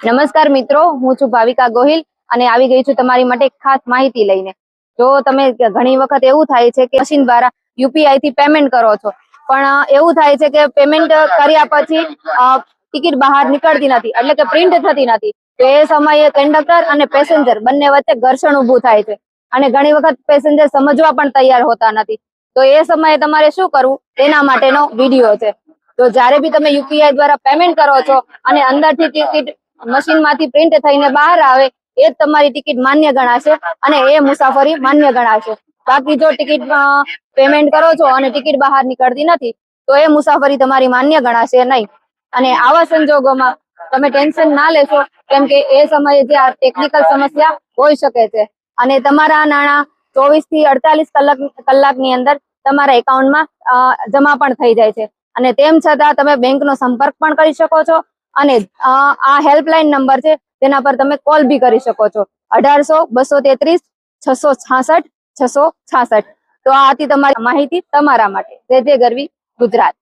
નમસ્કાર મિત્રો, હું છું ભાવિકા ગોહિલ અને આવી ગઈ છું તમારી માટે ખાસ માહિતી લઈને. જો તમે ઘણી વખત એવું થાય છે કે મશીન દ્વારા યુપીઆઈ થી પેમેન્ટ કરો છો, પણ એવું થાય છે કે પેમેન્ટ કર્યા પછી ટિકિટ બહાર નીકળતી નથી, એટલે કે પ્રિન્ટ થતી નથી. તો એ સમયે કંડક્ટર અને પેસેન્જર બંને વચ્ચે ઘર્ષણ ઉભું થાય છે અને ઘણી વખત પેસેન્જર સમજવા પણ તૈયાર હોતા નથી. તો એ સમયે તમારે શું કરવું તેના માટેનો વિડીયો છે. તો જ્યારે બી તમે યુપીઆઈ દ્વારા પેમેન્ટ કરો છો અને અંદરથી ટિકિટ મશીન માંથી પ્રિન્ટ થઈને બહાર આવે, એ જ તમારી ટિકિટ માન્ય ગણાશે અને એ મુસાફરી માન્ય ગણાશે. બાકી જો ટિકિટ પેમેન્ટ કરો છો અને ટિકિટ બહાર નીકળતી નથી, તો એ મુસાફરી તમારી માન્ય ગણાશે નહીં. અને આવા સંજોગોમાં તમે ટેન્શન ના લેશો, કેમ કે એ સમયે જે આ ટેકનિકલ સમસ્યા હોઈ શકે છે અને તમારા નાણાં 24 થી 48 કલાકની અંદર તમારા એકાઉન્ટમાં જમા પણ થઈ જાય છે. અને તેમ છતાં તમે બેંકનો સંપર્ક પણ કરી શકો છો અને આ હેલ્પલાઇન નંબર છે, તેના પર તમે કોલ બી કરી શકો છો, 1800-233-666-666. તો આ હતી તમારી માહિતી તમારા માટે. જય જય ગરવી ગુજરાત.